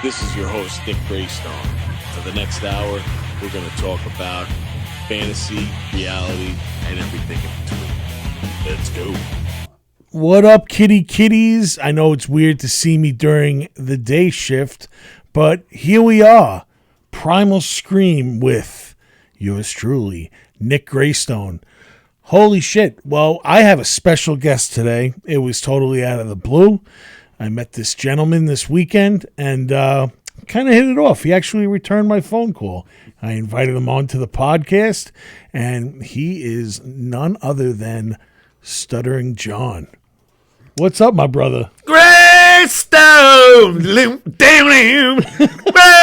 This is your host, Nick Graystone. For the next hour, we're going to talk about fantasy, reality, and everything in between. Let's go. What up, kitties? I know it's weird to see me during the day shift, but here we are. Primal Scream with yours truly, Nick Graystone. Holy shit. Well, I have a special guest today. It was totally out of the blue. I met this gentleman this weekend and kind of hit it off. He actually returned my phone call. I invited him onto the podcast, and he is none other than Stuttering John. What's up, my brother? Graystone!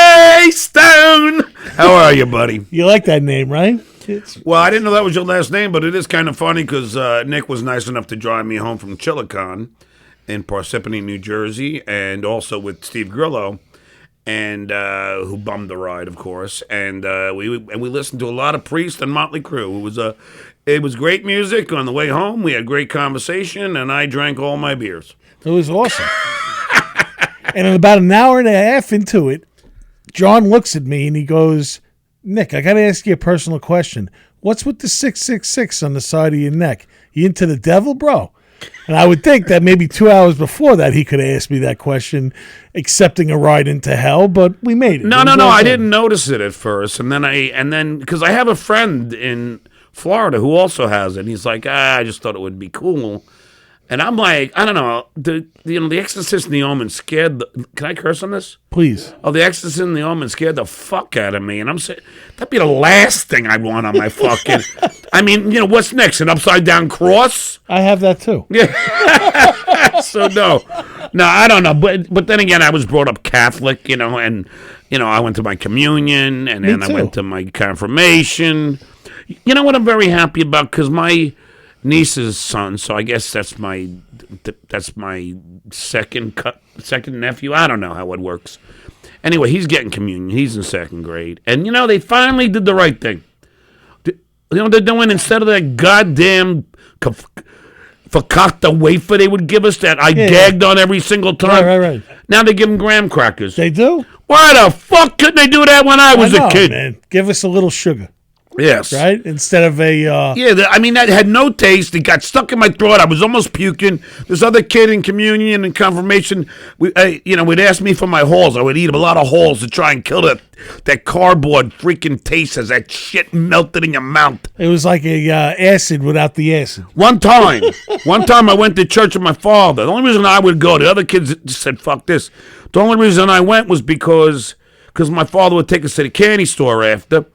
Graystone! How are you, buddy? You like that name, right? Well, I didn't know that was your last name, but it is kind of funny because Nick was nice enough to drive me home from Chillicothe in Parsippany, New Jersey, and also with Steve Grillo, and who bummed the ride, of course. And we listened to a lot of Priest and Motley Crue. It was great music on the way home. We had great conversation, and I drank all my beers. It was awesome. And in about an hour and a half into it, John looks at me and he goes, Nick, I got to ask you a personal question. What's with the 666 on the side of your neck? You into the devil, bro? And I would think that maybe 2 hours before that he could have asked me that question, accepting a ride into hell, but we made it. No, I didn't notice it at first. And then because I have a friend in Florida who also has it. And he's like, I just thought it would be cool. And I'm like, I don't know. The Exorcist and the Omen scared can I curse on this? Please. Oh, the Exorcist and the Omen scared the fuck out of me. And I'm saying, that'd be the last thing I want on my fucking... I mean, what's next? An upside down cross? I have that too. Yeah. So no, I don't know. But then again, I was brought up Catholic, and I went to my communion, and then I went to my confirmation. You know what I'm very happy about? Because my niece's son, so I guess that's my second nephew. I don't know how it works. Anyway, he's getting communion. He's in second grade, and they finally did the right thing. They're doing, instead of that goddamn fakakta wafer they would give us that I gagged on every single time. Right. Now they give them graham crackers. They do? Why the fuck couldn't they do that when I was a kid? Man. Give us a little sugar. Yes. Right? Instead of a... that had no taste. It got stuck in my throat. I was almost puking. This other kid in communion and confirmation, would ask me for my halls. I would eat a lot of halls to try and kill that cardboard freaking taste as that shit melted in your mouth. It was like a acid without the acid. One time I went to church with my father. The only reason I would go, the other kids just said, fuck this. The only reason I went was because my father would take us to the candy store after.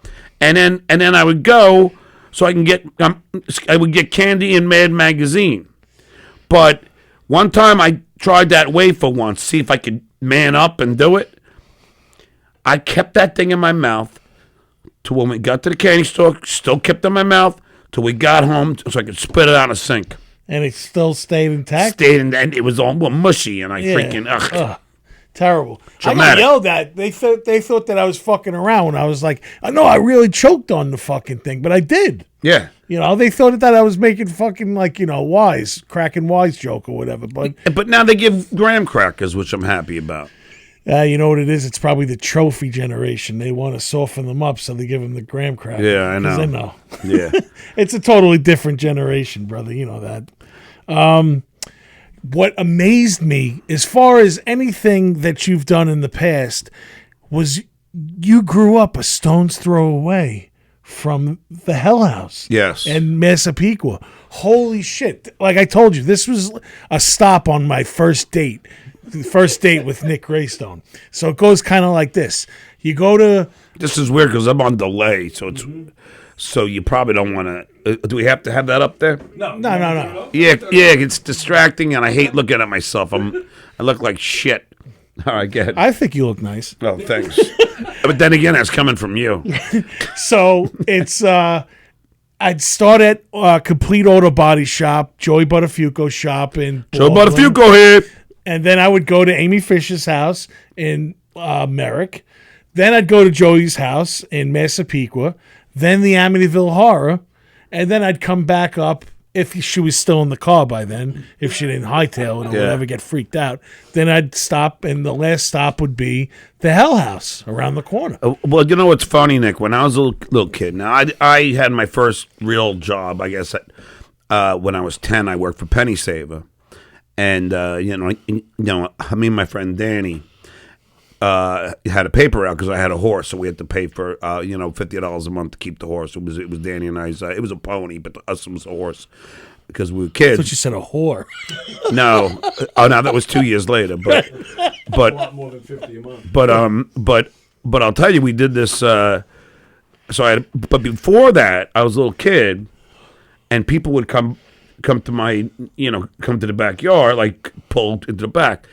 And then I would go so I can get candy in Mad Magazine. But one time I tried that wafer once, see if I could man up and do it. I kept that thing in my mouth till when we got to the candy store, still kept it in my mouth till we got home so I could spit it out of the sink. And it still stayed intact? And it was all mushy, and I freaking, ugh. Terrible. Dramatic. I got yelled at. They thought that I was fucking around when I was like, no, I really choked on the fucking thing, but I did. Yeah. They thought that I was making fucking cracking wise joke or whatever. But now they give graham crackers, which I'm happy about. You know what it is? It's probably the trophy generation. They want to soften them up, so they give them the graham cracker. Yeah, I know. They know. Yeah. It's a totally different generation, brother. You know that. What amazed me, as far as anything that you've done in the past, was you grew up a stone's throw away from the Hell House. Yes. And Massapequa. Holy shit. Like I told you, this was a stop on my first date. The first date with Nick Graystone. So it goes kind of like this. You go to... This is weird because I'm on delay, so it's... So you probably don't want to... do we have to have that up there? No. Yeah, it's distracting, and I hate looking at myself. I look like shit. All right, go ahead. I think you look nice. Oh, thanks. But then again, that's coming from you. So it's... I'd start at Complete Auto Body Shop, Joey Buttafuoco shop in Joe Buttafuoco here. And then I would go to Amy Fisher's house in Merrick. Then I'd go to Joey's house in Massapequa. Then the Amityville Horror. And then I'd come back up if she was still in the car by then, if she didn't hightail it or whatever, get freaked out, then I'd stop, and the last stop would be the Hell House around the corner. Well, you know what's funny, Nick? When I was a little kid, now I had my first real job, I guess, when I was 10. I worked for Penny Saver. And, me and my friend Danny had a paper out because I had a horse, so we had to pay for, $50 a month to keep the horse. It was Danny and I's. It was a pony, but to us it was a horse because we were kids. That's what you said, a whore. No. Oh, no, that was 2 years later. But A lot more than 50 a month. But I'll tell you, we did this. But before that, I was a little kid, and people would come to my, come to the backyard, like pulled into the back.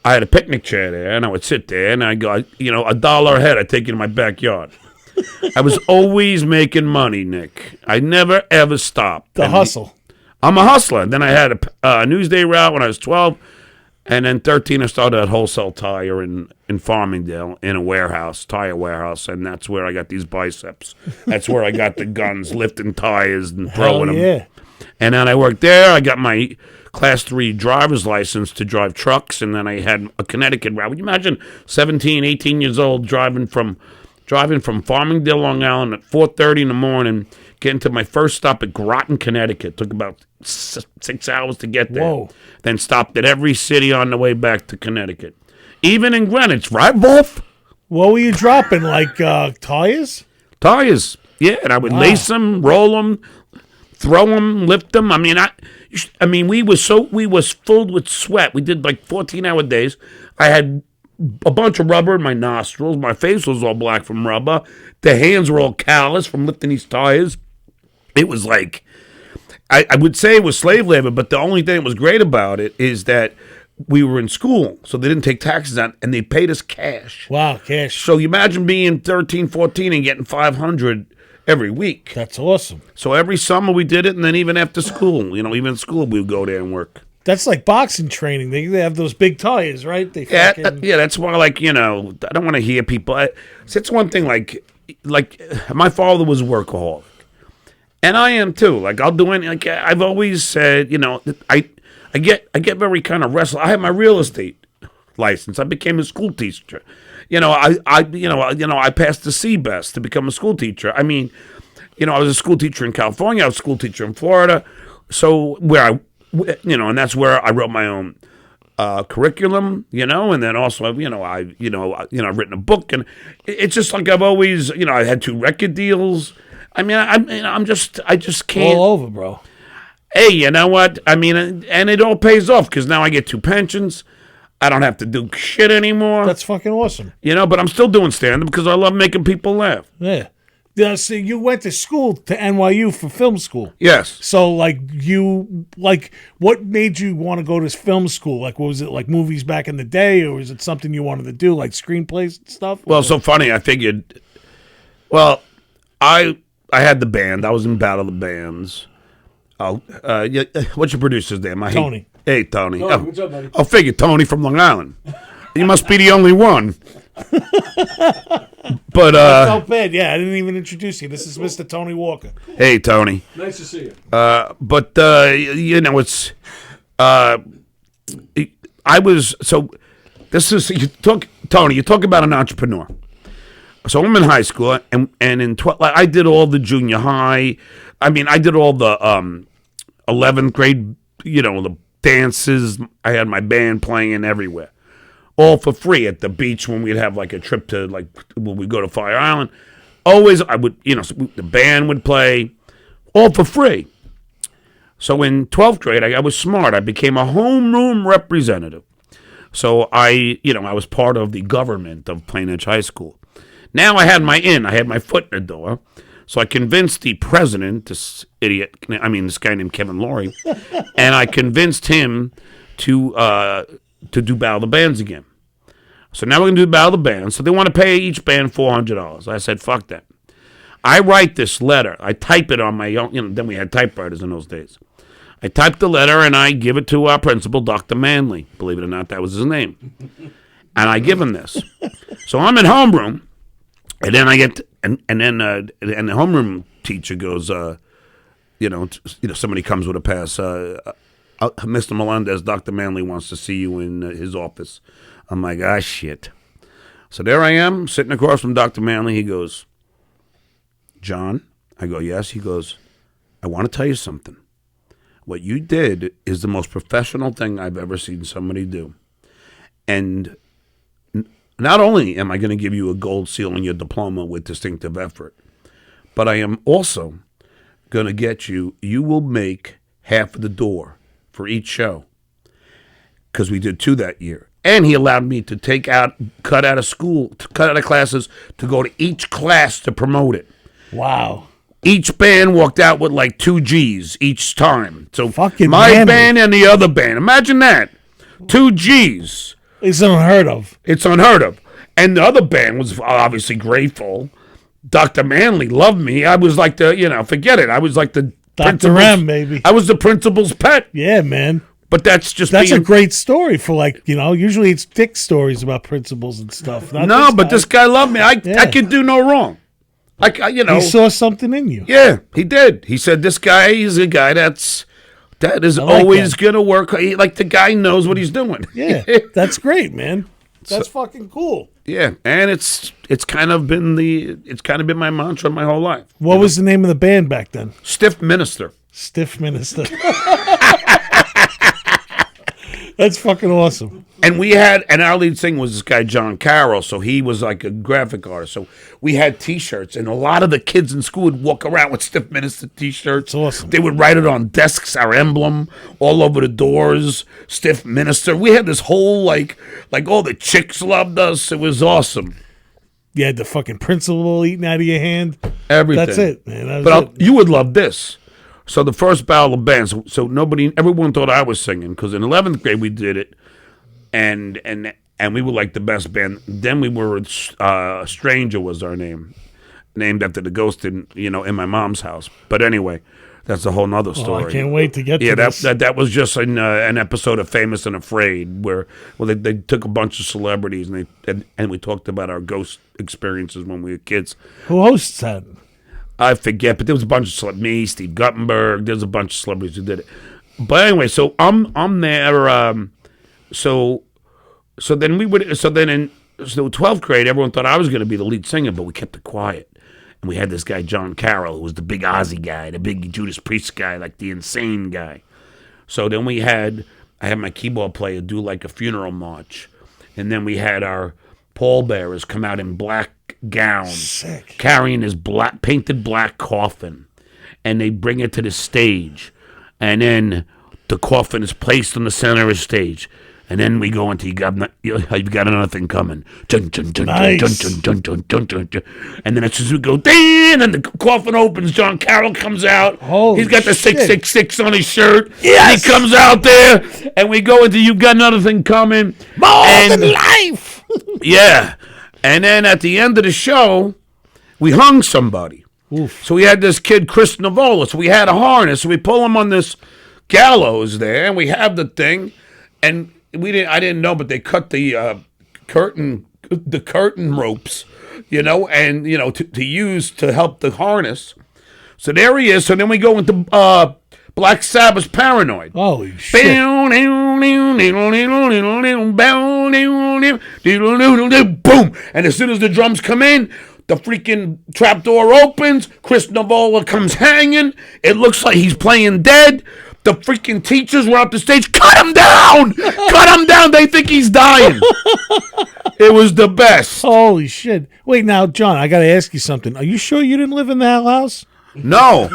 I had a picnic chair there, and I would sit there, and I go, $1 a head, I'd take it in my backyard. I was always making money, Nick. I never, ever stopped. Hustle. I'm a hustler. And then I had a Newsday route when I was 12, and then 13, I started at Wholesale Tire in Farmingdale in a tire warehouse, and that's where I got these biceps. That's where I got the guns, lifting tires and throwing them. Yeah. And then I worked there. I got my Class 3 driver's license to drive trucks, and then I had a Connecticut route. Would you imagine 17, 18 years old driving from Farmingdale, Long Island at 4:30 in the morning, getting to my first stop at Groton, Connecticut. Took about 6 hours to get there. Whoa. Then stopped at every city on the way back to Connecticut. Even in Greenwich, right, Wolf? What were you dropping, like tires? Tires, yeah. And I would lace them, roll them, throw them, lift them. I mean, we was filled with sweat. We did like 14-hour days. I had a bunch of rubber in my nostrils. My face was all black from rubber. The hands were all callous from lifting these tires. It was like, I would say it was slave labor, but the only thing that was great about it is that we were in school, so they didn't take taxes out, and they paid us cash. Wow, cash. So you imagine being 13, 14 and getting $500 every week. That's awesome. So every summer we did it, and then even after school, even in school, we would go there and work. That's like boxing training. They have those big tires, right? Yeah, that's why, I don't want to hear people. It's one thing, like my father was a workaholic, and I am too. Like, I'll do anything. Like, I've always said, I get very kind of restless. I have my real estate license. I became a school teacher. I passed the CBEST to become a school teacher. I mean, I was a school teacher in California. I was a school teacher in Florida. So and that's where I wrote my own curriculum, and then also, I've written a book, and it's just like I've always, I had 2 record deals. I mean, I just can't. All over, bro. Hey, you know what? I mean, and it all pays off because now I get 2 pensions. I don't have to do shit anymore. That's fucking awesome. But I'm still doing stand-up because I love making people laugh. Yeah. So you went to school to NYU for film school. Yes. So, what made you want to go to film school? Like, what was it, like movies back in the day, or was it something you wanted to do, like screenplays and stuff? Well, so funny. I figured, I had the band. I was in Battle of the Bands. What's your producer's name? Tony. Hey, Tony. Oh, what's up, buddy? I'll figure Tony from Long Island. You must be the only one. But I felt bad. Yeah, I didn't even introduce you. This is Mr. Tony Walker. Hey, Tony. Nice to see you. But it's I was so. This is Tony. You talk about an entrepreneur. So I'm in high school, and in 12, I did all the junior high. I mean, I did all the 11th grade. The dances. I had my band playing everywhere. All for free at the beach when we'd have like a trip to when we go to Fire Island. Always, I would, the band would play, all for free. So in 12th grade, I was smart. I became a homeroom representative. So I was part of the government of Plain Edge High School. Now I had my foot in the door. So I convinced the president, this guy named Kevin Laurie, and I convinced him to do Battle of the Bands again. So now we're going to do Battle of the Bands. So they want to pay each band $400. I said, fuck that. I write this letter. I type it on my own. Then we had typewriters in those days. I type the letter, and I give it to our principal, Dr. Manley. Believe it or not, that was his name. And I give him this. So I'm in homeroom, and then I get, and then the homeroom teacher goes, somebody comes with a pass. Mr. Melendez, Dr. Manley wants to see you in his office. I'm like, shit. So there I am, sitting across from Dr. Manley. He goes, John? I go, yes. He goes, I want to tell you something. What you did is the most professional thing I've ever seen somebody do. And not only am I going to give you a gold seal on your diploma with distinctive effort, but I am also going to get you will make half of the door for each show. Because we did 2 that year. And he allowed me to cut out of classes to go to each class to promote it. Wow. Each band walked out with like 2 G's each time. So Fucking my manly. band and the other band. Imagine that. 2 G's. It's unheard of. It's unheard of. And the other band was obviously grateful. Dr. Manley loved me. I was like forget it. I was like the Dr. M, baby. I was the principal's pet. Yeah, man. But that's a great story for usually it's dick stories about principals and stuff. This guy loved me. I could do no wrong. He saw something in you. Yeah, he did. He said this guy is a guy that is always gonna work. The guy knows what he's doing. Yeah, that's great, man. That's fucking cool. Yeah, and it's kind of been my mantra my whole life. What was the name of the band back then? Stiff Minister. Stiff Minister. That's fucking awesome. And our lead singer was this guy, John Carroll, so he was like a graphic artist. So we had T-shirts, and a lot of the kids in school would walk around with Stiff Minister T-shirts. That's awesome. They would write it on desks, our emblem, all over the doors, Stiff Minister. We had this whole, like all the chicks loved us. It was awesome. You had the fucking principal eating out of your hand. Everything. That's it, man. You would love this. So the first battle of bands, everyone thought I was singing, because in 11th grade we did it, and we were like the best band. Then we were, Stranger was our name, named after the ghost in my mom's house. But anyway, that's a whole nother story. I can't wait to get to this. That was just an episode of Famous and Afraid, where they took a bunch of celebrities and we talked about our ghost experiences when we were kids. Who hosts that? I forget, but there was a bunch of celebrities. Me, Steve Guttenberg. There's a bunch of celebrities who did it. But anyway, so I'm there. So then in 12th grade, everyone thought I was going to be the lead singer, but we kept it quiet. And we had this guy, John Carroll, who was the big Ozzy guy, the big Judas Priest guy, like the insane guy. So then I had my keyboard player do like a funeral march, and then we had our pallbearers come out in black gowns, sick, carrying his painted black coffin, and they bring it to the stage, and then the coffin is placed on the center of the stage, and then we go into you've got another thing coming, Nice. And then as soon as we go, and then the coffin opens, John Carroll comes out. Holy He's got the shit. 666 on his shirt. Yes! He comes out there, and we go into you've got another thing coming. More than life. Yeah. And then at the end of the show, we hung somebody. Oof. So we had this kid, Chris Navola. So we had a harness. So we pull him on this gallows there, and we have the thing. And I didn't know, but they cut the curtain ropes, to use to help the harness. So there he is. So then we go into Black Sabbath's Paranoid. Holy shit. Boom! And as soon as the drums come in, the freaking trapdoor opens. Chris Navola comes hanging. It looks like he's playing dead. The freaking teachers were up the stage. Cut him down! Cut him down! They think he's dying. It was the best. Holy shit. Wait, now, John, I got to ask you something. Are you sure you didn't live in the Hell House? No,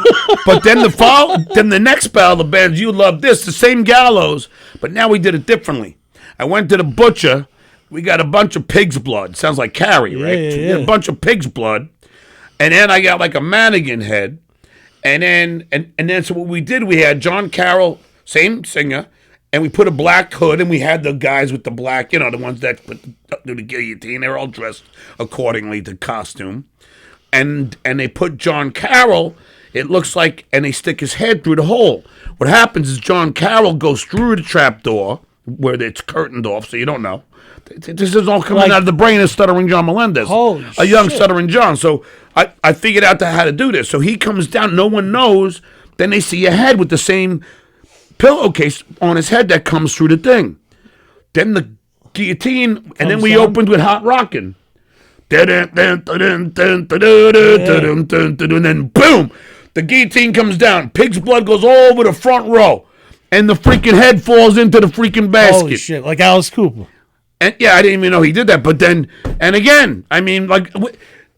but then the next battle of the bands, you love this, the same gallows, but now we did it differently. I went to the butcher. We got a bunch of pig's blood. Sounds like Carrie, right? Yeah, So we yeah. got a bunch of pig's blood, and then I got like a mannequin head, and then so what we did, we had John Carroll, same singer, and we put a black hood, and we had the guys with the black, the ones that do the guillotine. They were all dressed accordingly to costume. And they put John Carroll, it looks like, and they stick his head through the hole. What happens is John Carroll goes through the trapdoor, where it's curtained off, so you don't know. This is all coming out of the brain of Stuttering John Melendez. Holy a young shit. Stuttering John. So I figured out how to do this. So he comes down, no one knows, Then they see a head with the same pillowcase on his head that comes through the thing. Then the guillotine, and then we opened with Hot Rockin'. And then boom, the guillotine comes down. Pig's blood goes all over the front row, and the freaking head falls into the freaking basket. Holy shit, like Alice Cooper. And yeah, I didn't even know he did that. But then, and again, I mean, like,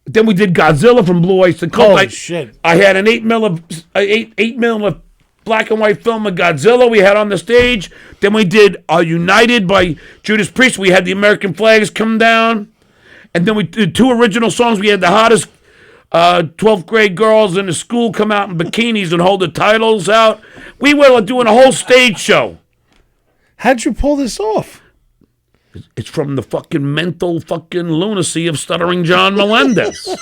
then we did Godzilla from Blue Oyster Cult. Holy shit! I had an 8mm black and white film of Godzilla we had on the stage. Then we did United by Judas Priest. We had the American flags come down. And then we did 2 original songs. We had the hottest 12th grade girls in the school come out in bikinis and hold the titles out. We were doing a whole stage show. How'd you pull this off? It's from the fucking mental fucking lunacy of Stuttering John Melendez.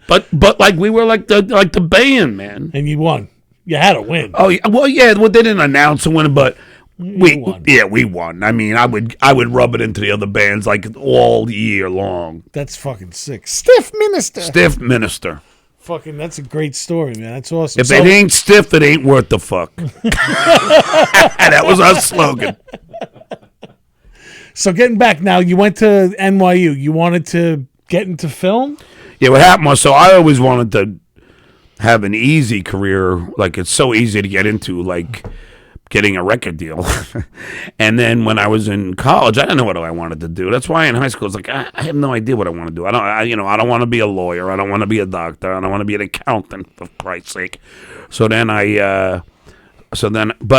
but like we were like the band, man. And you won. You had to win. Oh yeah, well they didn't announce a winner, but we won. I mean, I would rub it into the other bands like all year long. That's fucking sick. Stiff Minister. Fucking, that's a great story, man. That's awesome. If it ain't stiff, it ain't worth the fuck. That was our slogan. So getting back now, you went to NYU. You wanted to get into film? Yeah, what happened was, so I always wanted to have an easy career. Like, it's so easy to get into, like getting a record deal. And then when I was in college, I didn't know what I wanted to do. That's why in high school, it's like, I have no idea what I want to do. I don't want to be a lawyer. I don't want to be a doctor. I don't want to be an accountant, for Christ's sake. But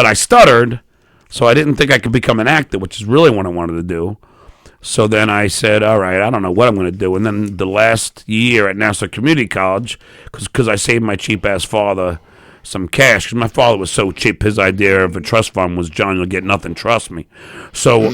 I stuttered, so I didn't think I could become an actor, which is really what I wanted to do. So then I said, all right, I don't know what I'm going to do. And then the last year at Nassau Community College, because I saved my cheap-ass father some cash, because my father was so cheap, his idea of a trust fund was, John, you'll get nothing, trust me. So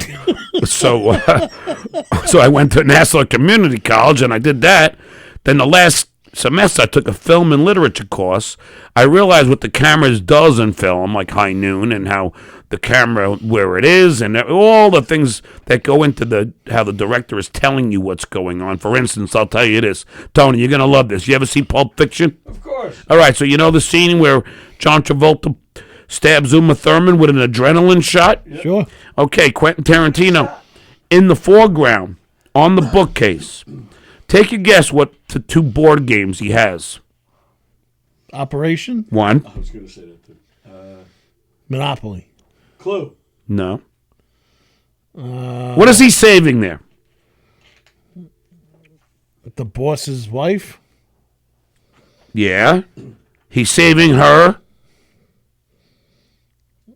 I went to Nassau Community College, and I did that. Then the last semester, I took a film and literature course. I realized what the cameras does in film, like High Noon, and how the camera, where it is, and all the things that go into how the director is telling you what's going on. For instance, I'll tell you this. Tony, you're going to love this. You ever see Pulp Fiction? Of course. All right, so you know the scene where John Travolta stabs Uma Thurman with an adrenaline shot? Yep. Sure. Okay, Quentin Tarantino, in the foreground, on the bookcase. Take a guess what the 2 board games he has. Operation? 1. I was going to say that too. Monopoly. Clue. No. What is he saving there? The boss's wife? Yeah. He's saving her.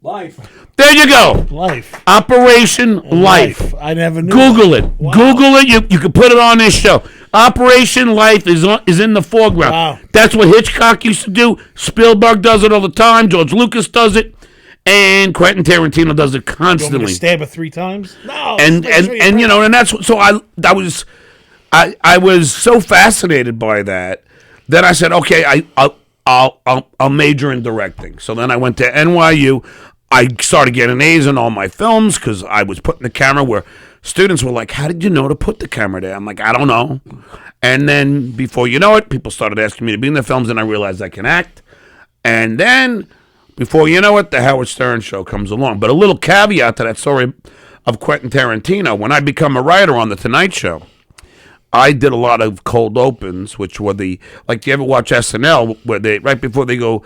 Life. There you go. Life. Operation Life. I never knew. Google it. Wow. Google it. You can put it on this show. Operation Life is in the foreground. Wow. That's what Hitchcock used to do. Spielberg does it all the time. George Lucas does it. And Quentin Tarantino does it You want me constantly. to stab her 3 times? No. And you know, and that's so I was so fascinated by that I said, okay, I'll major in directing. So then I went to NYU. I started getting A's in all my films because I was putting the camera where students were like, how did you know to put the camera there? I'm like, I don't know. And then before you know it, people started asking me to be in the films, and I realized I can act. And then before you know it, the Howard Stern show comes along. But a little caveat to that story of Quentin Tarantino, when I become a writer on The Tonight Show, I did a lot of cold opens, which were do you ever watch SNL, where they, right before they go,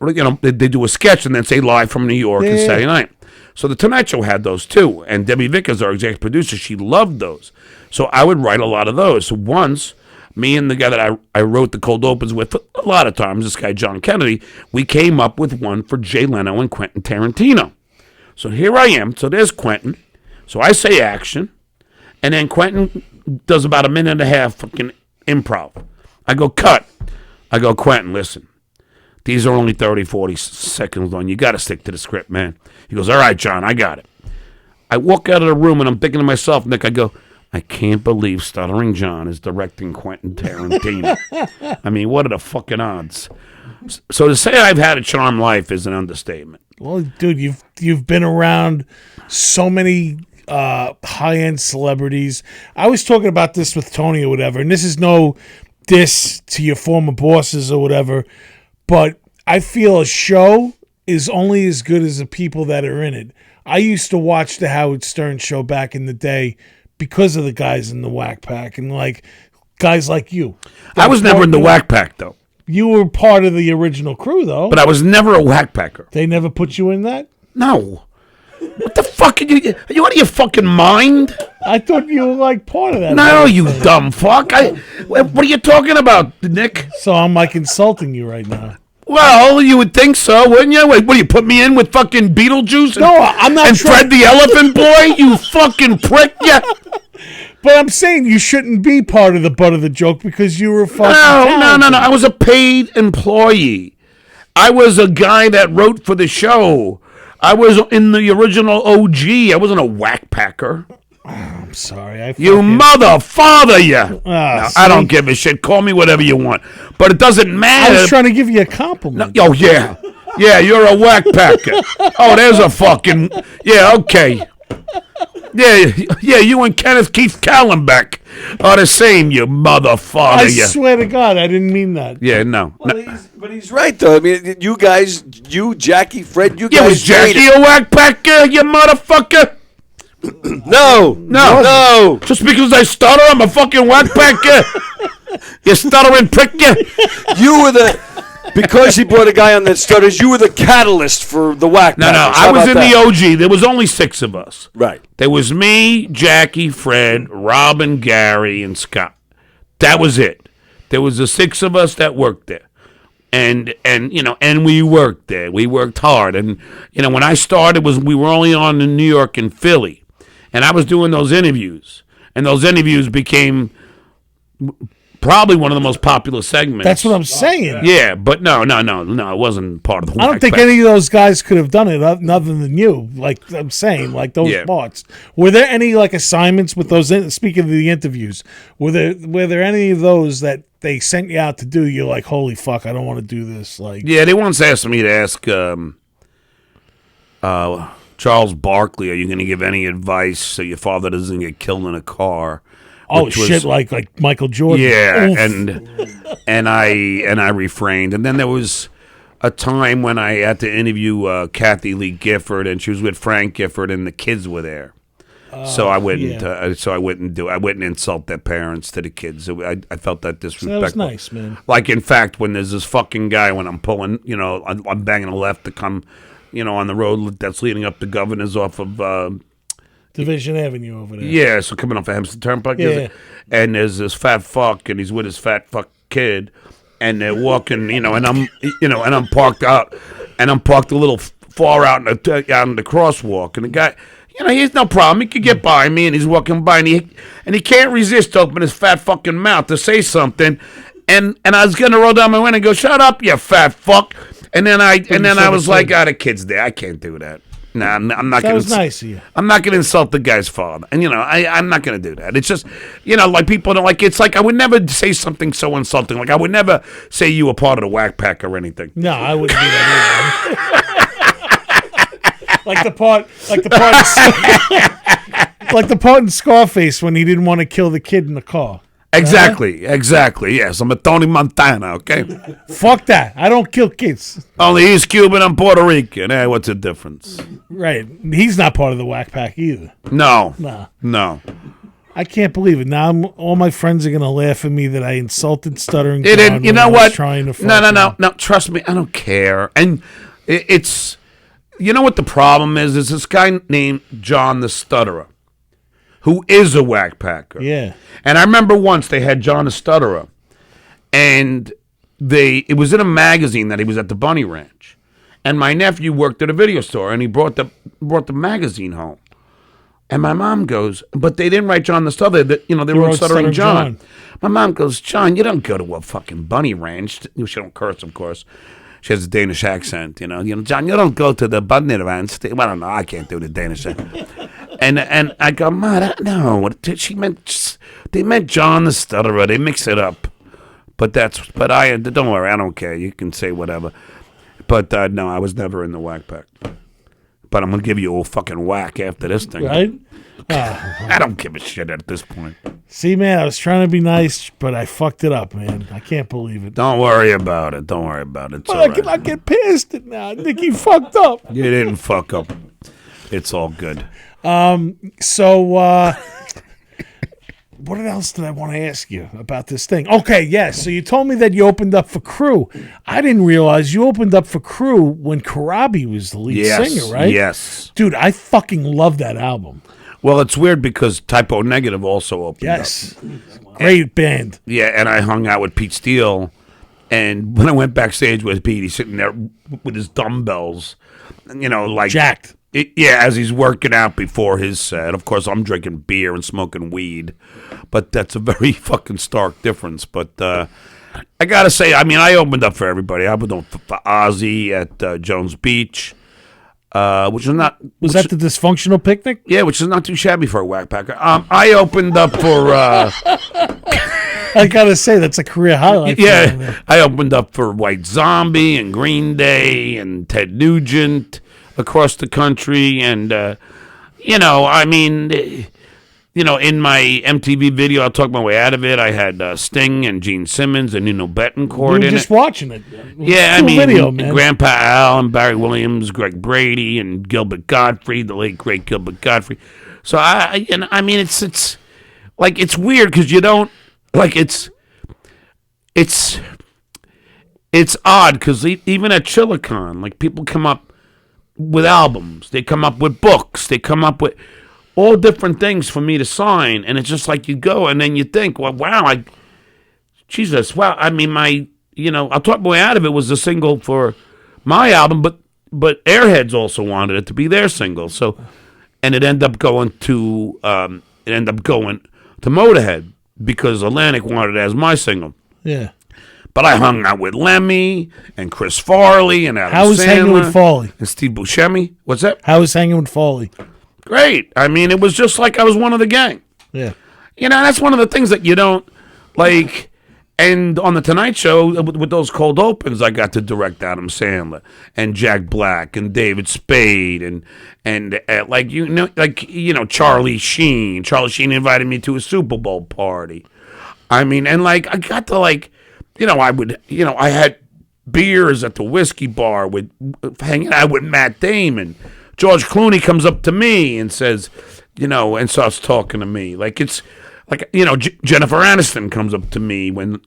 they do a sketch and then say live from New York and Saturday night. So The Tonight Show had those too. And Debbie Vickers, our executive producer, she loved those. So I would write a lot of those. So once, me and the guy that I wrote the cold opens with a lot of times, this guy John Kennedy, we came up with one for Jay Leno and Quentin Tarantino. So here I am. So there's Quentin. So I say action. And then Quentin does about a minute and a half fucking improv. I go, cut. I go, Quentin, listen. These are only 30, 40 seconds long. You got to stick to the script, man. He goes, all right, John, I got it. I walk out of the room, and I'm thinking to myself, Nick, I go, I can't believe Stuttering John is directing Quentin Tarantino. I mean, what are the fucking odds? So to say I've had a charmed life is an understatement. Well, dude, you've been around so many high-end celebrities. I was talking about this with Tony or whatever, and this is no diss to your former bosses or whatever, but I feel a show is only as good as the people that are in it. I used to watch the Howard Stern show back in the day because of the guys in the Whack Pack and like guys like you. I was never in the Whack Pack though. You were part of the original crew though. But I was never a Whack Packer. They never put you in that? No. What the fuck are you out of your fucking mind? I thought you were like part of that. No, you dumb fuck. What are you talking about, Nick? So I'm like insulting you right now. Well, you would think so, wouldn't you? Wait, what do you put me in with fucking Beetlejuice? No, I'm not. And Fred the Elephant Boy? You fucking prick! Yeah. But I'm saying you shouldn't be part of the butt of the joke because you were fucking. No. I was a paid employee. I was a guy that wrote for the show. I was in the original OG. I wasn't a Whack Packer. I'm sorry. You mother father, you. Ah, I don't give a shit. Call me whatever you want. But it doesn't matter. I was trying to give you a compliment. Oh, yeah. Yeah, you're a Whack Packer. Oh, there's a fucking... Yeah, okay. Yeah, you and Kenneth Keith Kallenbeck are the same, you motherfucker. I swear to God, I didn't mean that. Yeah, no. But he's right, though. I mean, you guys, you, Jackie, Fred, you guys... Yeah, was Jackie a Whack Packer, you motherfucker? No. Just because I stutter, I'm a fucking Whack Packer. You stuttering prick, you. You were the... Because he brought a guy on that stutters, you were the catalyst for the Whack No, Packers. I was in the OG. There was only 6 of us. Right. There was me, Jackie, Fred, Robin, Gary, and Scott. That was it. There was the 6 of us that worked there. And we worked there. We worked hard. And, when I started, we were only on in New York and Philly. And I was doing those interviews. And those interviews became probably one of the most popular segments. That's what I'm saying. Yeah, but no, it wasn't part of the I don't think any of those guys could have done it other than you. Like I'm saying, like those parts. Were there any like assignments with those? Speaking of the interviews, were there any of those that they sent you out to do? You're like, holy fuck, I don't want to do this. Like, yeah, they once asked me to ask Charles Barkley, are you going to give any advice so your father doesn't get killed in a car? Oh shit! Like Michael Jordan. Yeah, Oof. and I refrained. And then there was a time when I had to interview Kathy Lee Gifford, and she was with Frank Gifford, and the kids were there. So I wouldn't. I wouldn't insult their parents to the kids. I felt that disrespectful. That was nice, man. Like in fact, when there's this fucking guy when I'm pulling, I'm banging a left to come, on the road that's leading up to Governor's off of. Division Avenue over there. Yeah, so coming off of Hempstead Turnpike. Yeah. And there's this fat fuck, and he's with his fat fuck kid, and they're walking, and I'm parked out, and I'm parked a little far out in the crosswalk, and the guy, he has no problem. He could get by me, and he's walking by, and he can't resist to open his fat fucking mouth to say something, and I was gonna roll down my window and go, "Shut up, you fat fuck," and then I was like, "Ah, the kid's there. I can't do that." No, I'm not. That was nice of you. I'm not going to insult the guy's father, and I'm not going to do that. It's just, like people don't like. It's like I would never say something so insulting. Like I would never say you were part of the Whack Pack or anything. No, I wouldn't do that either. like the part in Scarface when he didn't want to kill the kid in the car. Exactly. Yes, I'm a Tony Montana. Okay. Fuck that. I don't kill kids. Only he's Cuban, I'm Puerto Rican. What's the difference? Right. He's not part of the Whack Pack either. No. Nah. No. I can't believe it. Now all my friends are gonna laugh at me that I insulted Stuttering John. And you know what? Trying to No. Trust me, I don't care. And it's, what the problem is? Is this guy named John the Stutterer, who is a Whack Packer. Yeah. And I remember once they had John the Stutterer, and it was in a magazine that he was at the Bunny Ranch, and my nephew worked at a video store, and he brought the magazine home, and my mom goes, but they didn't write John the Stutterer, they wrote Stuttering John. My mom goes, John, you don't go to a fucking Bunny Ranch. She don't curse, of course. She has a Danish accent, John, you don't go to the Bunny Ranch. Well, I don't know, I can't do the Danish accent. And I go, Ma, no, they meant John the Stutterer. They mix it up. But don't worry, I don't care. You can say whatever. But no, I was never in the Whack Pack. But I'm gonna give you a fucking whack after this thing. Right? I don't give a shit at this point. See, man, I was trying to be nice, but I fucked it up, man. I can't believe it. Don't worry about it. Don't worry about it. It's But all I right. cannot get past it now. Nicky fucked up. You didn't fuck up. It's all good. So, what else did I want to ask you about this thing? Okay, yes. So you told me that you opened up for Crew. I didn't realize you opened up for Crew when Karabi was the lead singer, right? Yes. Dude, I fucking love that album. Well, it's weird because Typo Negative also opened up. Yes. Great band. Yeah, and I hung out with Pete Steele. And when I went backstage with Pete, he's sitting there with his dumbbells, like Jacked. As he's working out before his set. Of course, I'm drinking beer and smoking weed, but that's a very fucking stark difference. But I gotta say, I mean, I opened up for everybody. I opened up for Ozzy at Jones Beach, which is not Was that the Dysfunctional Picnic? yeah, which is not too shabby for a whack packer. I opened up for I gotta say, that's a career highlight. yeah, I opened up for White Zombie and Green Day and Ted Nugent across the country, and I mean, in my MTV video, I'll talk my way out of it. I had Sting and Gene Simmons and Nino We Betancourt were in just it. watching it. Yeah, I Cool mean, video, man. Grandpa Al and Barry Williams, Greg Brady, and Gilbert Gottfried, the late great Gilbert Gottfried. So I mean, it's like it's weird because you don't like it's odd because even at Chilicon, like people come up with albums, they come up with books, they come up with all different things for me to sign, and it's just like you go and then you think, well, wow, Jesus, wow. I mean, I'll talk my way out of it was the single for my album, but Airheads also wanted it to be their single, so and it ended up going to Motorhead because Atlantic wanted it as my single. Yeah. But I hung out with Lemmy and Chris Farley and Adam How was Sandler hanging with Farley? and Steve Buscemi. What's that? How was hanging with Farley? Great. I mean, it was just like I was one of the gang. Yeah. That's one of the things that you don't like. And on the Tonight Show, with those cold opens, I got to direct Adam Sandler and Jack Black and David Spade and Charlie Sheen. Charlie Sheen invited me to a Super Bowl party. I mean, and I got to I had beers at the whiskey bar hanging out with Matt Damon. George Clooney comes up to me and says, and starts talking to me. Jennifer Aniston comes up to me when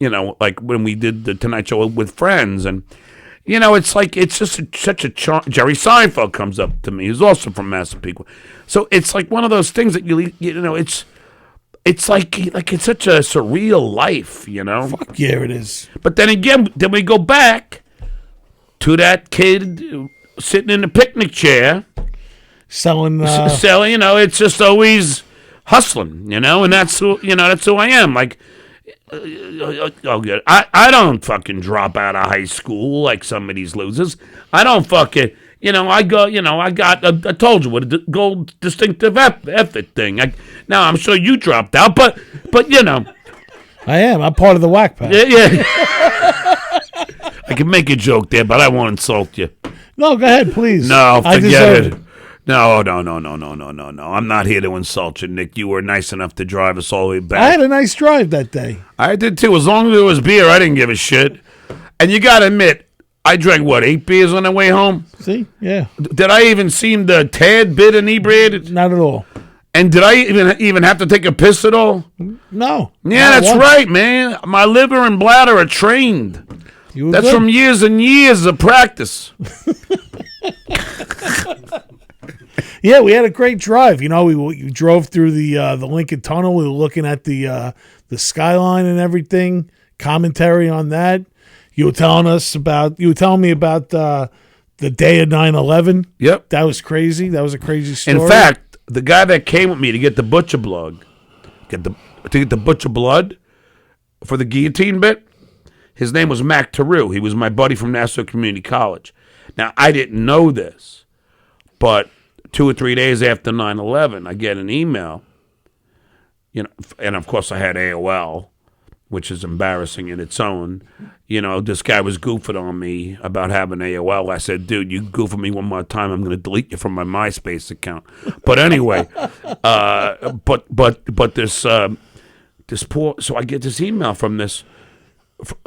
we did the Tonight Show with friends. And, it's just such a charm. Jerry Seinfeld comes up to me, who's also from Massapequa. So it's like one of those things that it's like it's such a surreal life, Fuck yeah, it is. But then again, we go back to that kid sitting in the picnic chair, Selling. it's just always hustling, and that's who I am. Like, good. I don't fucking drop out of high school like some of these losers. I don't fucking. I told you what a gold distinctive effort thing. Now, I'm sure you dropped out, but I am. I'm part of the whack pack. yeah. I can make a joke there, but I won't insult you. No, go ahead, please. No, I forget deserve it. No. I'm not here to insult you, Nick. You were nice enough to drive us all the way back. I had a nice drive that day. I did too. As long as there was beer, I didn't give a shit. And you got to admit, I drank, 8 beers on the way home? See? Yeah. Did I even seem the tad bit inebriated? Not at all. And did I even have to take a piss at all? No. Yeah, Not that's once. right, man. My liver and bladder are trained. You were That's good. from years and years of practice. Yeah, we had a great drive. We drove through the Lincoln Tunnel. We were looking at the skyline and everything. Commentary on that. You were telling me about the day of 9/11. Yep. That was crazy. That was a crazy story. In fact, the guy that came with me to get the butcher blood, for the guillotine bit, his name was Mac Taru. He was my buddy from Nassau Community College. Now, I didn't know this, but 2 or 3 days after 9/11, I get an email, and of course I had AOL, which is embarrassing in its own. This guy was goofing on me about having AOL. I said, dude, you goof on me one more time, I'm going to delete you from my MySpace account. But anyway, but this poor, so I get this email from this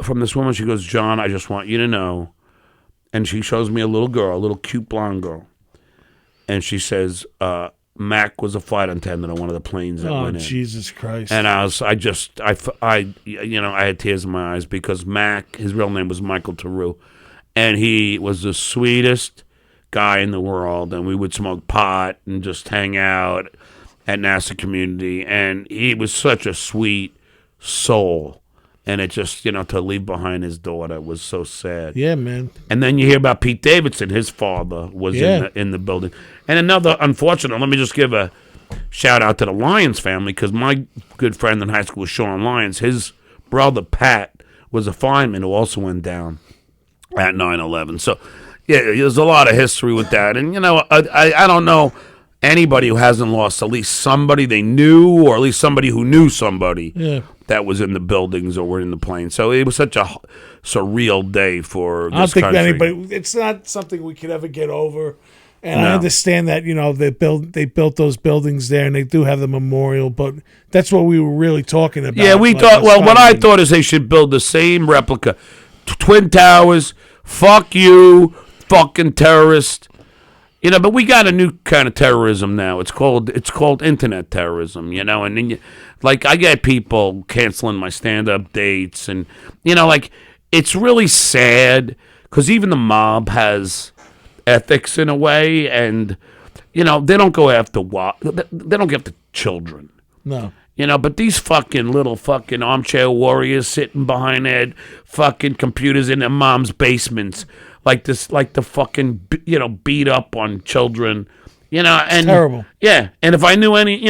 woman. She goes, John, I just want you to know. And she shows me a little girl, a little cute blonde girl. And she says, Mac was a flight attendant on one of the planes that went in. Jesus Christ. And I had tears in my eyes because Mac, his real name was Michael Theroux, and he was the sweetest guy in the world, and we would smoke pot and just hang out at NASA Community, and he was such a sweet soul. And it just, to leave behind his daughter was so sad. Yeah, man. And then you hear about Pete Davidson. His father was in the building. And another unfortunate, let me just give a shout out to the Lyons family, because my good friend in high school was Sean Lyons. His brother, Pat, was a fireman who also went down at 9/11. So, yeah, there's a lot of history with that. And, I don't know anybody who hasn't lost at least somebody they knew, or at least somebody who knew somebody that was in the buildings or were in the plane. So it was such a surreal day for this country. I don't think anybody. It's not something we could ever get over. And I understand that they built those buildings there, and they do have the memorial. But that's what we were really talking about. Yeah, we thought. Well, what I thought is they should build the same replica, Twin Towers. Fuck you, fucking terrorist. But we got a new kind of terrorism now. It's called internet terrorism, and then I get people canceling my stand-up dates, and it's really sad because even the mob has ethics in a way, and they don't go after they don't go after children. No. But these fucking little fucking armchair warriors sitting behind their fucking computers in their mom's basements, like the fucking beat up on children, and it's terrible. Yeah, and if I knew any,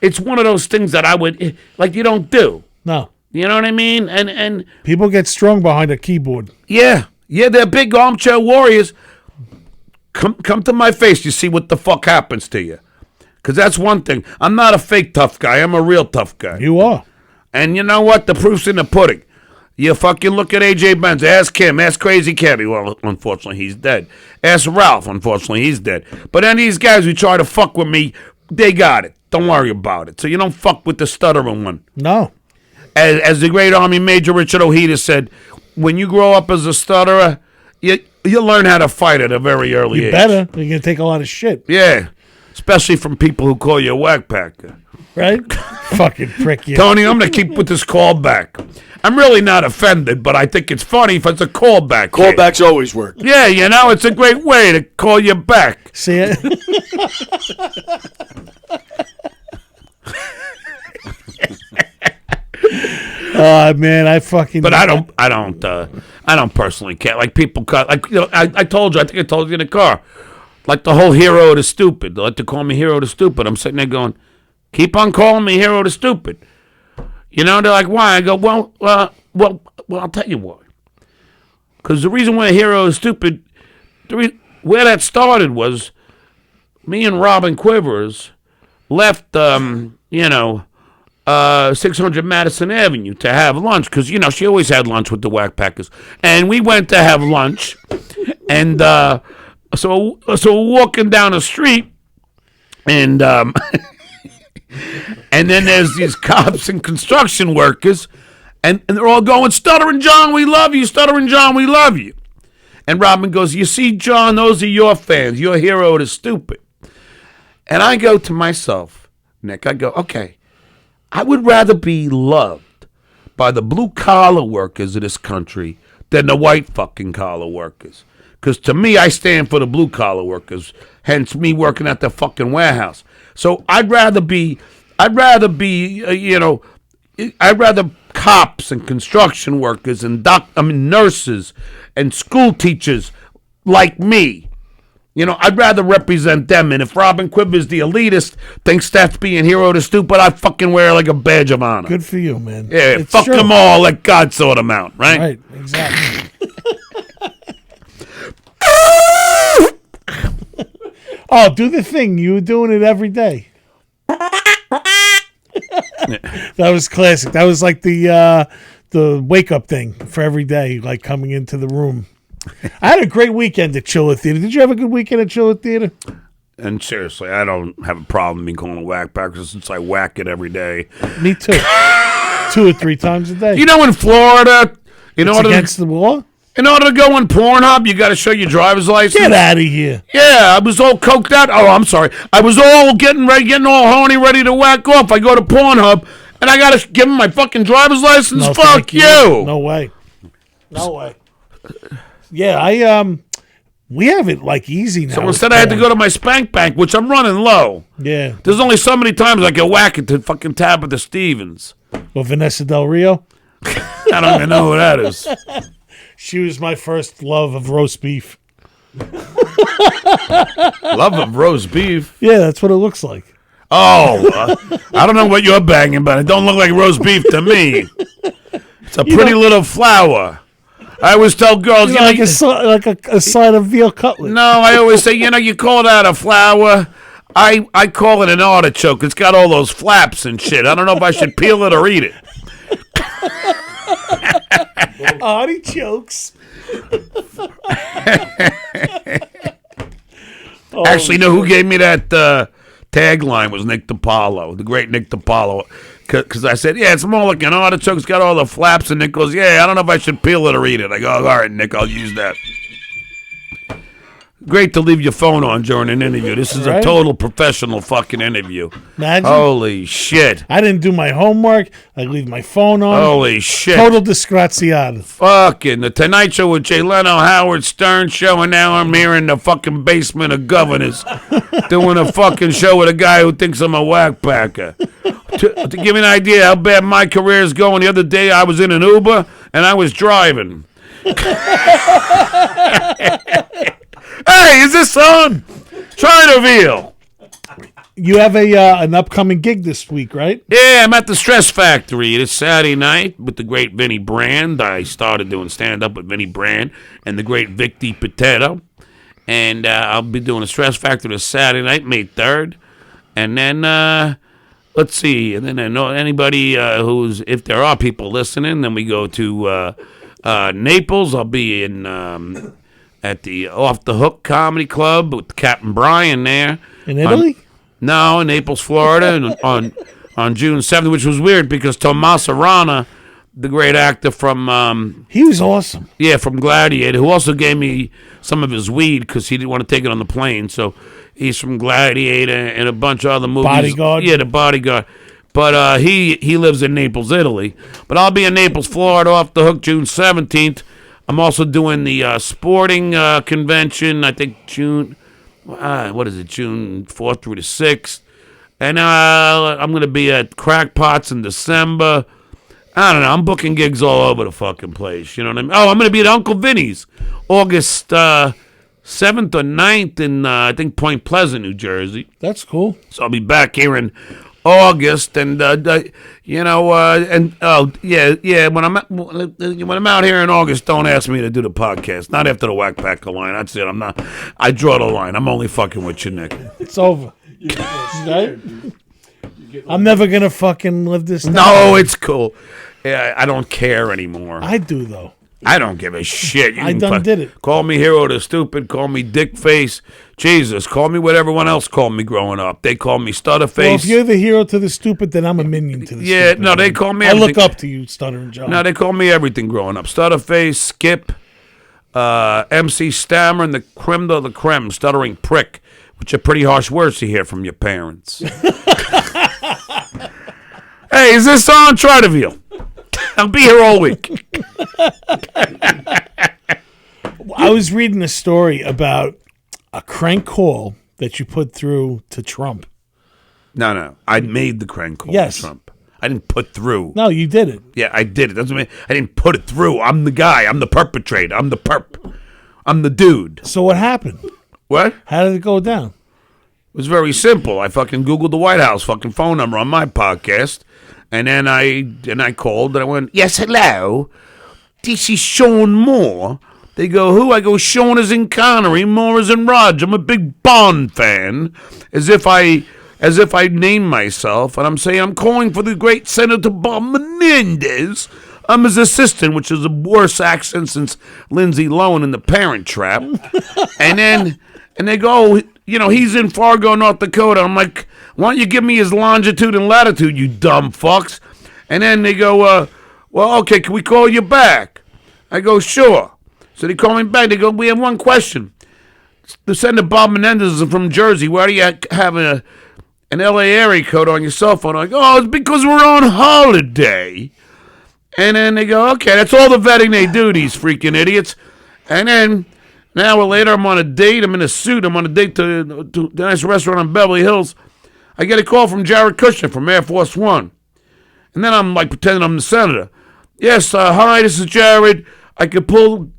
it's one of those things that I would you don't do. No. You know what I mean? And people get strung behind a keyboard. Yeah, they're big armchair warriors. Come to my face, you see what the fuck happens to you. Because that's one thing. I'm not a fake tough guy. I'm a real tough guy. You are. And you know what? The proof's in the pudding. You fucking look at AJ Benz. Ask him. Ask Crazy Cabby. Well, unfortunately, he's dead. Ask Ralph. Unfortunately, he's dead. But any of these guys who try to fuck with me, they got it. Don't worry about it. So you don't fuck with the stuttering one. No. As the great Army Major Richard Ojeda said, when you grow up as a stutterer, you learn how to fight at a very early age. You better. You're going to take a lot of shit. Yeah. Especially from people who call you a whackpacker. Right? Fucking prick you. Tony, I'm going to keep with this callback. I'm really not offended, but I think it's funny if it's a callback. Callbacks always work. Yeah, it's a great way to call you back. See it? Man, I fucking. But I don't personally care. Like people cut. I told you. I think I told you in the car. Like the whole hero to stupid. They like to call me hero to stupid. I'm sitting there going, keep on calling me hero to stupid. They're like, why? I go, well, I'll tell you why. Because the reason why hero is stupid, where that started was me and Robin Quivers left, 600 Madison Avenue to have lunch. Because, she always had lunch with the whackpackers. And we went to have lunch. And, So we're walking down the street, and and then there's these cops and construction workers, and they're all going, Stuttering John, we love you, Stuttering John, we love you. And Robin goes, you see, John, those are your fans. Your hero is stupid. And I go to myself, Nick, okay, I would rather be loved by the blue-collar workers of this country than the white fucking collar workers. Because to me, I stand for the blue-collar workers, hence me working at the fucking warehouse. So I'd rather cops and construction workers and nurses and school teachers like me. I'd rather represent them. And if Robin Quivers, the elitist, thinks that's being hero to stupid, I fucking wear like a badge of honor. Good for you, man. Yeah, fuck them all. Let God sort them out, right? Right, exactly. Oh, do the thing. You were doing it every day. That was classic. That was like the wake up thing for every day, like coming into the room. I had a great weekend at Chiller Theater. Did you have a good weekend at Chiller Theater? And seriously, I don't have a problem being calling a whack packer since I whack it every day. Me too. 2 or 3 times a day. You know, in Florida, it's against the law? In order to go on Pornhub, you got to show your driver's license. Get out of here. Yeah, I was all coked out. Oh, I'm sorry. I was all getting all horny, ready to whack off. I go to Pornhub, and I got to give them my fucking driver's license? No, fuck you. No way. No way. Yeah, we have it like easy now. So instead, I had to go to my spank bank, which I'm running low. Yeah. There's only so many times I can whack it to fucking Tabitha Stevens. Well, Vanessa Del Rio? I don't even know who that is. She was my first love of roast beef. Love of roast beef? Yeah, that's what it looks like. Oh, I don't know what you're banging, but it don't look like roast beef to me. It's a pretty little flower. I always tell girls, like a side of veal cutlet. No, I always say, you call that a flower. I call it an artichoke. It's got all those flaps and shit. I don't know if I should peel it or eat it. Artichokes. Actually, you know who gave me that tagline was Nick DiPaolo, the great Nick DiPaolo. Because I said, yeah, it's more like an artichoke. It's got all the flaps. And Nick goes, yeah, I don't know if I should peel it or eat it. I go, all right, Nick, I'll use that. Great to leave your phone on during an interview. This is a total professional fucking interview. Imagine. Holy shit. I didn't do my homework. I leave my phone on. Holy shit. Total disgraziata. Fucking The Tonight Show with Jay Leno, Howard Stern show, and now I'm here in the fucking basement of Governors doing a fucking show with a guy who thinks I'm a whack packer. To give you an idea how bad my career is going, the other day I was in an Uber and I was driving. Hey, is this on? Try to reveal. You have an upcoming gig this week, right? Yeah, I'm at the Stress Factory this Saturday night with the great Vinny Brand. I started doing stand-up with Vinny Brand and the great Vic DiPotato. And I'll be doing a Stress Factory this Saturday night, May 3rd. And then, let's see, and then I know anybody who's, if there are people listening, then we go to Naples. I'll be in at the Off the Hook Comedy Club with Captain Brian there. In Italy? No, in Naples, Florida, on June 7th, which was weird because Tommaso Rana, the great actor from... he was awesome. Yeah, from Gladiator, who also gave me some of his weed because he didn't want to take it on the plane. So he's from Gladiator and a bunch of other movies. Bodyguard? Yeah, The Bodyguard. But he lives in Naples, Italy. But I'll be in Naples, Florida, Off the Hook, June 17th. I'm also doing the sporting convention, I think June 4th through the 6th. And I'm going to be at Crackpots in December. I don't know. I'm booking gigs all over the fucking place. You know what I mean? Oh, I'm going to be at Uncle Vinny's August 7th or 9th in, I think, Point Pleasant, New Jersey. That's cool. So I'll be back here in August, and when I'm out here in August, don't ask me to do the podcast. Not after the Whack Packer line. That's it. I'm not. I draw the line. I'm only fucking with you, Nick. It's over. Right? I'm never gonna fucking live this down. No, it's cool. Yeah, I don't care anymore. I do though. I don't give a shit. You I done did it. Call me hero to stupid. Call me dick face. Jesus, call me what everyone else called me growing up. They call me stutter face. Well, if you're the hero to the stupid, then I'm a minion to the stupid. Yeah, no, they call me I everything. look up to you, Stuttering John. No, they call me everything growing up. Stutter face, Skip, MC Stammer, and the creme de la creme, stuttering prick, which are pretty harsh words to hear from your parents. Hey, is this on? Try to reveal. I'll be here all week. I was reading a story about a crank call that you put through to Trump. No. I made the crank call to Trump. I didn't put through. No, you did it. Yeah, I did it. Doesn't mean I didn't put it through. I'm the guy. I'm the perpetrator. I'm the perp. I'm the dude. So what happened? What? How did it go down? It was very simple. I fucking Googled the White House fucking phone number on my podcast. And then I called and I went, yes, hello. This is Sean Moore. They go, who? I go, Sean is in Connery, Moore is in Roger. I'm a big Bond fan. As if I as if I named myself, and I'm saying I'm calling for the great Senator John Melendez. I'm his assistant, which is a worse accent since Lindsay Lohan in The Parent Trap. And they go, he's in Fargo, North Dakota. I'm like, why don't you give me his longitude and latitude, you dumb fucks? And then they go, well, okay, can we call you back? I go, sure. So they call me back. They go, we have one question. The Senator Bob Menendez is from Jersey. Why do you have an LA area code on your cell phone? I go, oh, it's because we're on holiday. And then they go, okay, that's all the vetting they do, these freaking idiots. And then an hour later, I'm on a date. I'm in a suit. I'm on a date to the nice restaurant in Beverly Hills. I get a call from Jared Kushner from Air Force One. And then I'm like pretending I'm the senator. Yes, hi, this is Jared. I could pull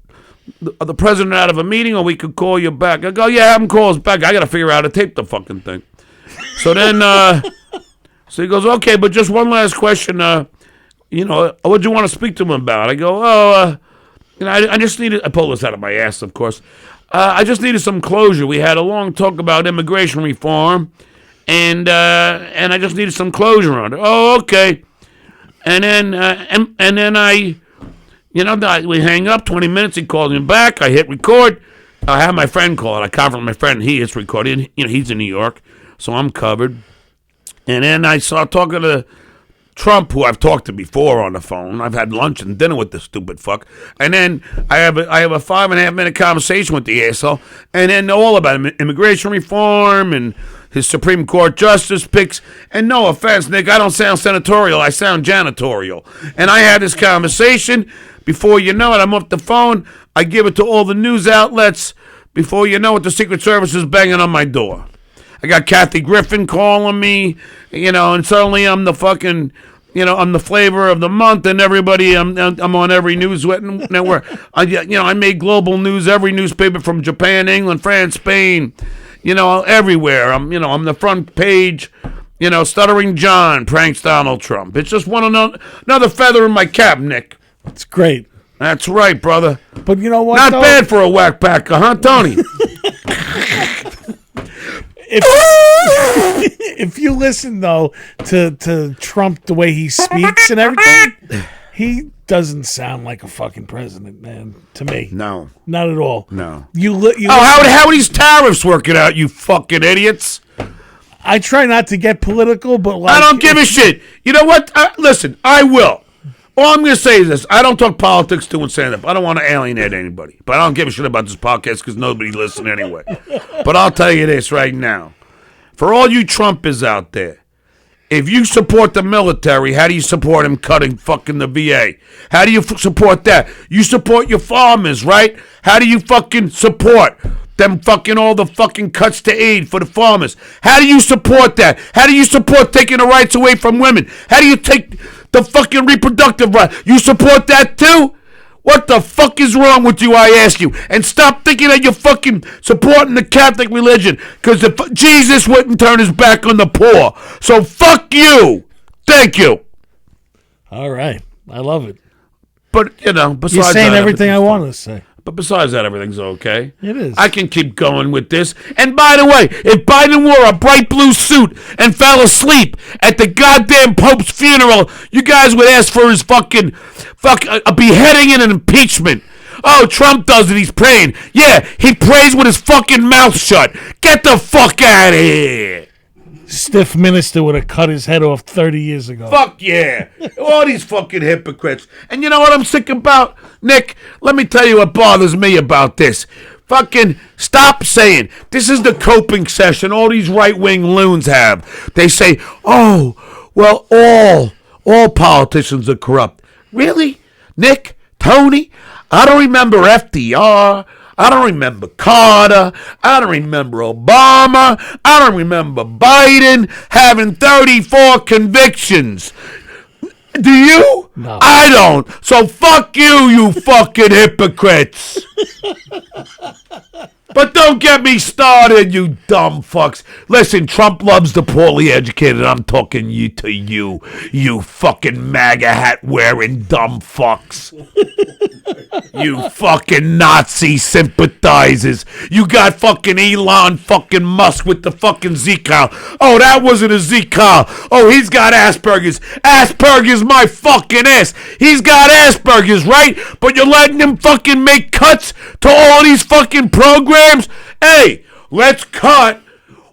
the president out of a meeting, or we could call you back. I go, yeah, have him call us back. I got to figure out how to tape the fucking thing. So then, so he goes, okay, but just one last question. What do you want to speak to him about? I go, I just needed, I pulled this out of my ass, of course. I just needed some closure. We had a long talk about immigration reform, and I just needed some closure on it. Oh, okay. And then, and then we hang up, 20 minutes, he calls me back, I hit record. I have my friend call it. I conference my friend, he hits recorded. He's in New York, so I'm covered. And then I start talking to Trump, who I've talked to before on the phone. I've had lunch and dinner with this stupid fuck. And then I have a 5.5 minute conversation with the asshole, and then all about immigration reform and his Supreme Court justice picks. And no offense, Nick, I don't sound senatorial. I sound janitorial. And I had this conversation. Before you know it, I'm off the phone. I give it to all the news outlets. Before you know it, the Secret Service is banging on my door. I got Kathy Griffin calling me, and suddenly I'm the fucking, I'm the flavor of the month, and everybody, I'm on every news network. I made global news, every newspaper from Japan, England, France, Spain, everywhere. I'm the front page. Stuttering John pranks Donald Trump. It's just another feather in my cap, Nick. It's great. That's right, brother. But you know what? Not bad for a whack packer, huh, Tony? If you listen though to Trump, the way he speaks and everything, he doesn't sound like a fucking president, man. To me, no, not at all. No. How are these tariffs working out? You fucking idiots! I try not to get political, but I don't give a shit. You know what? Listen, I will. All I'm going to say is this. I don't talk politics to and stand up. I don't want to alienate anybody. But I don't give a shit about this podcast because nobody listens anyway. But I'll tell you this right now. For all you Trumpers out there, if you support the military, how do you support him cutting fucking the VA? How do you support that? You support your farmers, right? How do you fucking support them fucking all the fucking cuts to aid for the farmers? How do you support that? How do you support taking the rights away from women? How do you take the fucking reproductive right? You support that too? What the fuck is wrong with you, I ask you? And stop thinking that you're fucking supporting the Catholic religion, because Jesus wouldn't turn his back on the poor. So fuck you. Thank you. All right. I love it. But, besides you're saying that, everything I want to say. But besides that, everything's okay. It is. I can keep going with this. And by the way, if Biden wore a bright blue suit and fell asleep at the goddamn Pope's funeral, you guys would ask for his a beheading and an impeachment. Oh, Trump does it. He's praying. Yeah, he prays with his fucking mouth shut. Get the fuck out of here. Stiff minister would have cut his head off 30 years ago. Fuck yeah. All these fucking hypocrites. And you know what I'm sick about, Nick? Let me tell you what bothers me about this. Fucking stop saying, this is the coping session all these right-wing loons have. They say, oh, well, all politicians are corrupt. Really? Nick? Tony? I don't remember FDR. I don't remember Carter. I don't remember Obama. I don't remember Biden having 34 convictions. Do you? No. I don't. So fuck you, you fucking hypocrites. But don't get me started, you dumb fucks. Listen, Trump loves the poorly educated. I'm talking to you, you fucking MAGA hat wearing dumb fucks. You fucking Nazi sympathizers. You got fucking Elon fucking Musk with the fucking Zika. Oh, that wasn't a Zika. Oh, he's got Asperger's. Asperger's my fucking ass. He's got Asperger's, right? But you're letting him fucking make cuts to all these fucking programs? Hey, let's cut.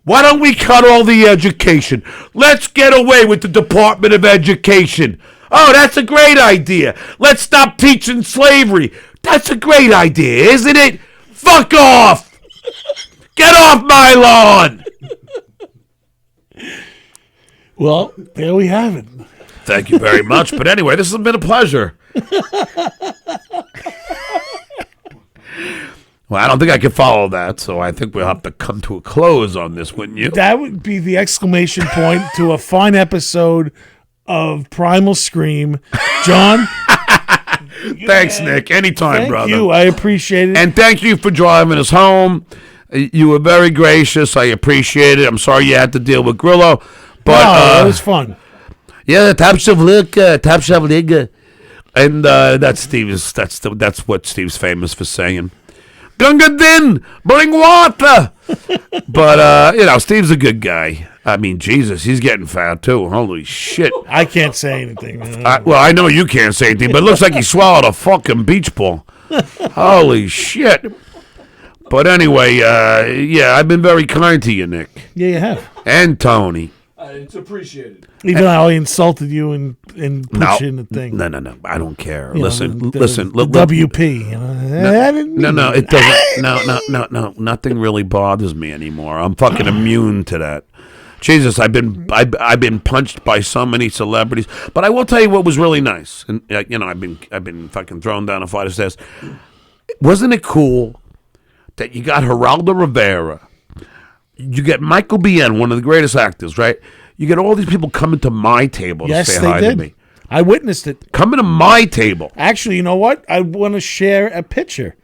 Why don't we cut all the education? Let's get away with the Department of Education. Oh, that's a great idea. Let's stop teaching slavery. That's a great idea, isn't it? Fuck off! Get off my lawn! Well, there we have it. Thank you very much. But anyway, this has been a pleasure. Well, I don't think I can follow that, so I think we'll have to come to a close on this, wouldn't you? That would be the exclamation point to a fine episode of Primal Scream. John? Thanks, Nick. Anytime, brother. Thank you. I appreciate it. And thank you for driving us home. You were very gracious. I appreciate it. I'm sorry you had to deal with Grillo. But, it was fun. Yeah, top shavliga. And that's Steve's. That's what Steve's famous for saying. Gunga din, bring water. But Steve's a good guy. I mean, Jesus, he's getting fat too. Holy shit! I can't say anything. I know you can't say anything, but it looks like he swallowed a fucking beach ball. Holy shit! But anyway, I've been very kind to you, Nick. Yeah, you have. And Tony. It's appreciated. Even though I insulted you and put you in the thing. No. I don't care. You listen. know, the WP. No. It doesn't. No. Nothing really bothers me anymore. I'm fucking immune to that. Jesus, I've been punched by so many celebrities. But I will tell you what was really nice. And I've been fucking thrown down a flight of stairs. Wasn't it cool that you got Geraldo Rivera? You get Michael Biehn, one of the greatest actors, right? You get all these people coming to my table to say hi to me. I witnessed it. Coming to my table. Actually, you know what? I want to share a picture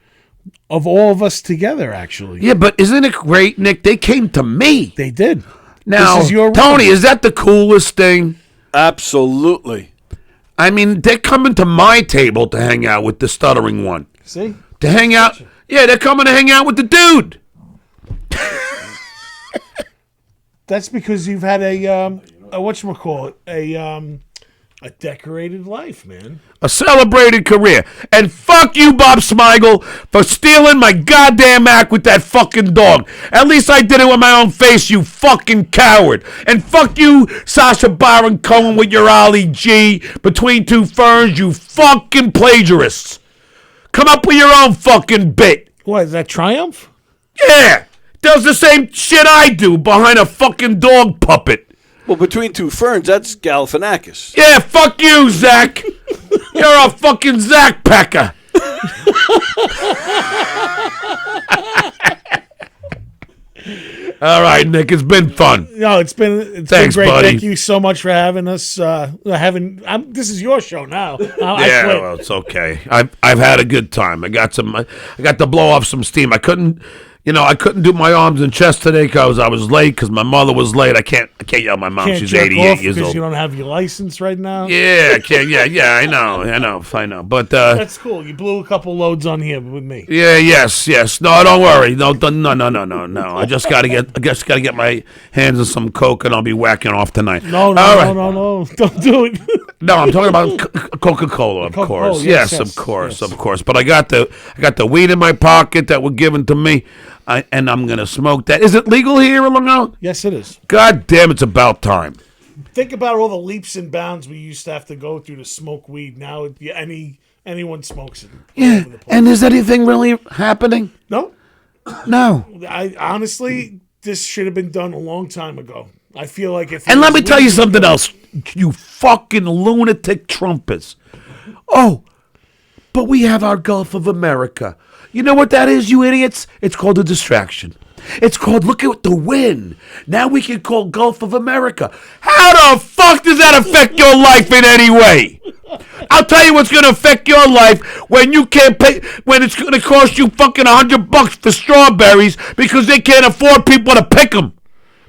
of all of us together, actually. Yeah, but isn't it great, Nick? They came to me. They did. Now, this is your Tony, room. is that the coolest thing? Absolutely. I mean, they're coming to my table to hang out with the stuttering one. See? To hang out. Yeah, they're coming to hang out with the dude. That's because you've had a whatchamacallit, a decorated life, man. A celebrated career. And fuck you, Bob Smigel, for stealing my goddamn act with that fucking dog. At least I did it with my own face, you fucking coward. And fuck you, Sacha Baron Cohen, with your Ollie G, Between Two Ferns, you fucking plagiarists. Come up with your own fucking bit. What, is that Triumph? Yeah. Does the same shit I do behind a fucking dog puppet. Well, Between Two Ferns, that's Galifianakis. Yeah, fuck you, Zach. You're a fucking Zach Pecker. All right, Nick, it's been fun. No, it's been Thanks, great. buddy. Thank you so much for having us. This is your show now. Yeah, well, it's okay. I've had a good time. I got to blow off some steam. I couldn't do my arms and chest today because I was late because my mother was late. I can't yell at my mom. She's 88 years old. Because you don't have your license right now. Yeah, I can't. Yeah, I know. But that's cool. You blew a couple loads on here with me. Yeah, yes. No, don't worry. No. I just gotta get my hands on some coke and I'll be whacking off tonight. No. Don't do it. No, I'm talking about Coca-Cola, of course. Yes, of course. But I got the weed in my pocket that were given to me. And I'm going to smoke that. Is it legal here in Long Island? Yes, it is. God damn, it's about time. Think about all the leaps and bounds we used to have to go through to smoke weed. Now anyone smokes it. Yeah, and is anything really happening? No. I honestly, this should have been done a long time ago. I feel like if... And let me tell you something else, you fucking lunatic Trumpers. Oh, but we have our Gulf of America. You know what that is, you idiots? It's called a distraction. It's called Look at the Win. Now we can call Gulf of America. How the fuck does that affect your life in any way? I'll tell you what's going to affect your life when you can't pay, when it's going to cost you fucking $100 for strawberries because they can't afford people to pick them.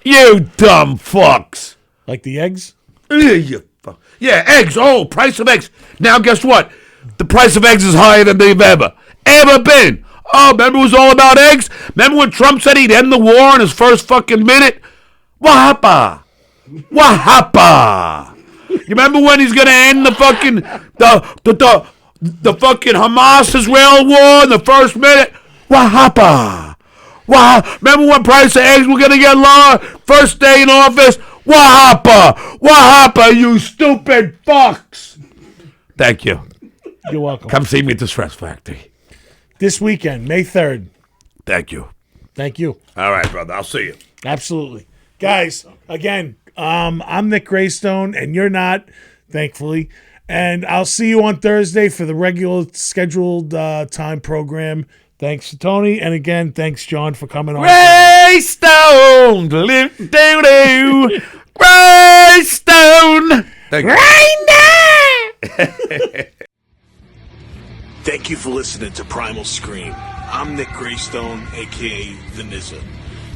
You dumb fucks. Like the eggs? Yeah, eggs. Oh, price of eggs. Now guess what? The price of eggs is higher than they've ever been. Oh, remember it was all about eggs? Remember when Trump said he'd end the war in his first fucking minute? Wahapa. You remember when he's gonna end the fucking the fucking Hamas-Israel war in the first minute? Wahapa. Remember when price of eggs were gonna get lower? First day in office? Wahapa, you stupid fucks. Thank you. You're welcome. Come see me at the Stress Factory. This weekend, May 3rd. Thank you. Thank you. All right, brother. I'll see you. Absolutely. Guys, again, I'm Nick Graystone, and you're not, thankfully. And I'll see you on Thursday for the regular scheduled time program. Thanks to Tony. And again, thanks, John, for coming on. Graystone. Doo-doo. Graystone. Thank you. Thank you for listening to Primal Scream. I'm Nick Graystone, a.k.a. The Nizza.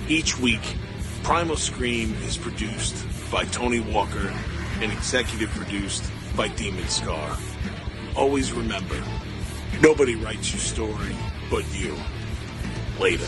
Each week, Primal Scream is produced by Tony Walker and executive produced by DemonScar. Always remember, nobody writes your story but you. Later.